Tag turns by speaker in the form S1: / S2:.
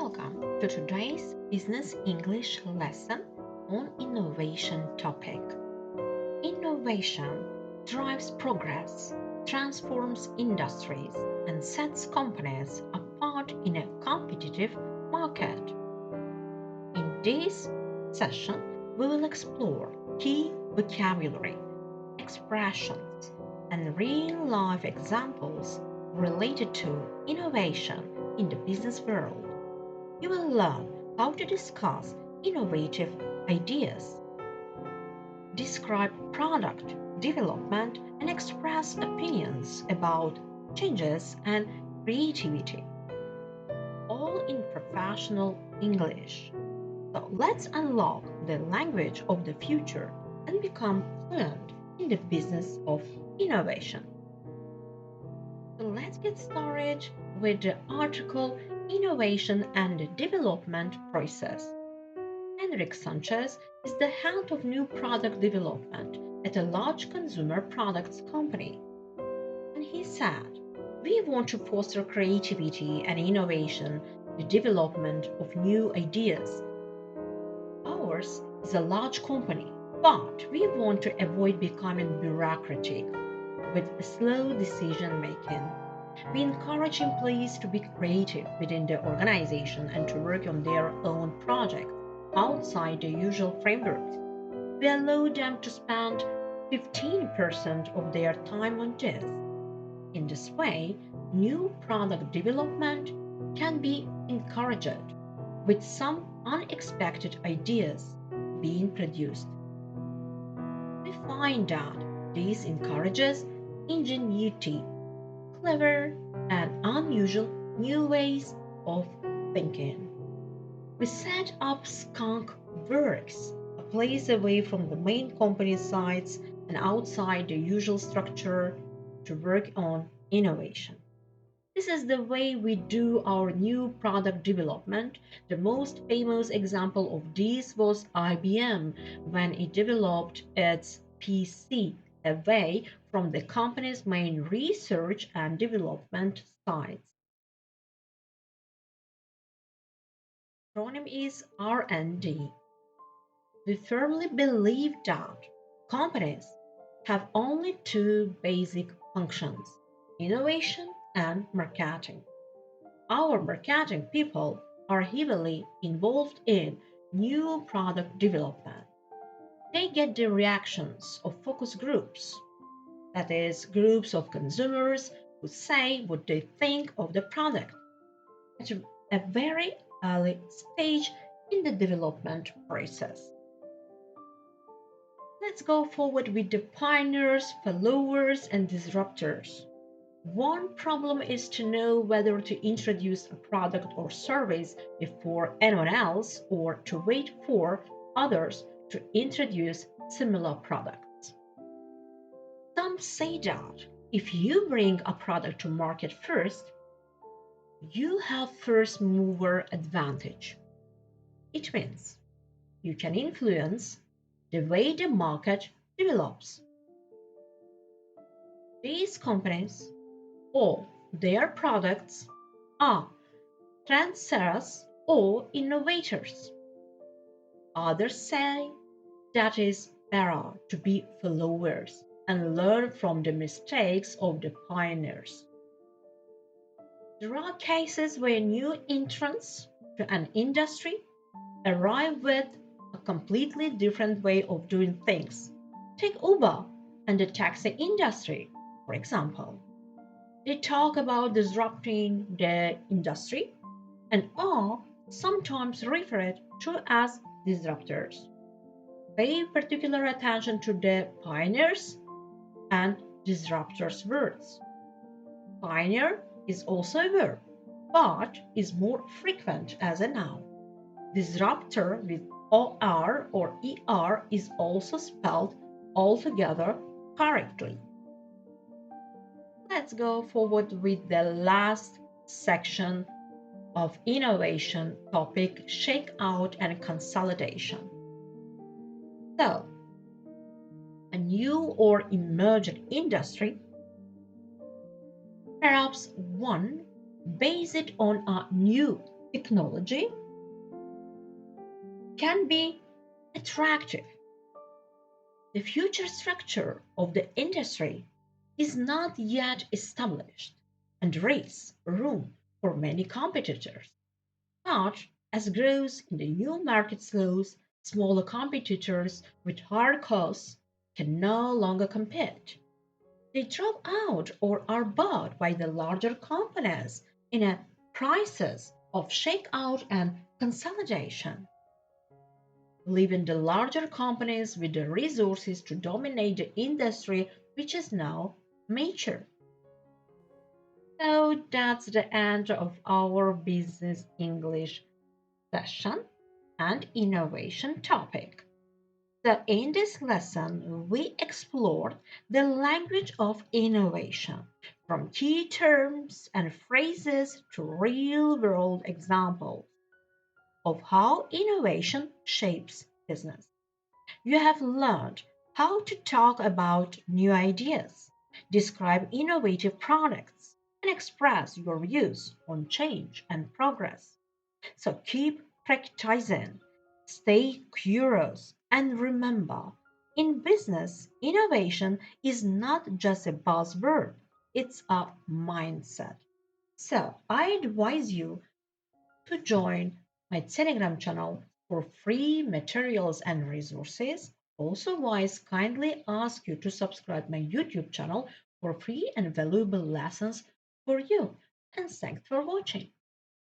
S1: Welcome to today's Business English lesson on innovation topic. Innovation drives progress, transforms industries, and sets companies apart in a competitive market. In this session, we will explore key vocabulary, expressions, and real-life examples related to innovation in the business world. You will learn how to discuss innovative ideas, describe product development, and express opinions about changes and creativity, all in professional English. So let's unlock the language of the future and become fluent in the business of innovation. So let's get started with the article Innovation and Development Process. Henrik Sanchez is the head of new product development at a large consumer products company. And he said, "We want to foster creativity and innovation, the development of new ideas. Ours is a large company, but we want to avoid becoming bureaucratic with slow decision making. We encourage employees to be creative within the organization and to work on their own projects outside the usual frameworks. We allow them to spend 15% of their time on this. In this way, new product development can be encouraged, with some unexpected ideas being produced. We find that this encourages ingenuity, clever, and unusual new ways of thinking. We set up Skunk Works, a place away from the main company sites and outside the usual structure to work on innovation. This is the way we do our new product development. The most famous example of this was IBM when it developed its PC away from the company's main research and development sites. Acronym is R&D. We firmly believe that companies have only two basic functions: innovation and marketing. Our marketing people are heavily involved in new product development. They get the reactions of focus groups, that is, groups of consumers who say what they think of the product at a very early stage in the development process. Let's go forward with the pioneers, followers, and disruptors. One problem is to know whether to introduce a product or service before anyone else or to wait for others to introduce similar products. Some say that if you bring a product to market first, you have first mover advantage. It means you can influence the way the market develops. These companies or their products are trendsetters or innovators. Others say that it's better to be followers and learn from the mistakes of the pioneers. There are cases where new entrants to an industry arrive with a completely different way of doing things. Take Uber and the taxi industry, for example. They talk about disrupting the industry and are sometimes referred to as disruptors. Pay particular attention to the pioneers and disruptors words. Pioneer is also a verb, but is more frequent as a noun. Disruptor with OR or ER is also spelled altogether correctly. Let's go forward with the last section of innovation topic, shakeout and consolidation. So, a new or emerging industry, perhaps one based on a new Technology can be attractive. The future structure of the industry is not yet established and there is room for many competitors. But as growth in the new market slows, smaller competitors with higher costs can no longer compete. They drop out or are bought by the larger companies in a process of shakeout and consolidation, leaving the larger companies with the resources to dominate the industry, which is now mature. So that's the end of our business English session and innovation topic. So, in this lesson, we explored the language of innovation from key terms and phrases to real world examples of how innovation shapes business. You have learned how to talk about new ideas, describe innovative products, and express your views on change and progress. So keep practicing, stay curious, and remember in business, innovation is not just a buzzword, it's a mindset. So I advise you to join my Telegram channel for free materials and resources. Also, Wise kindly ask you to subscribe my YouTube channel for free and valuable lessons for you. And thanks for watching.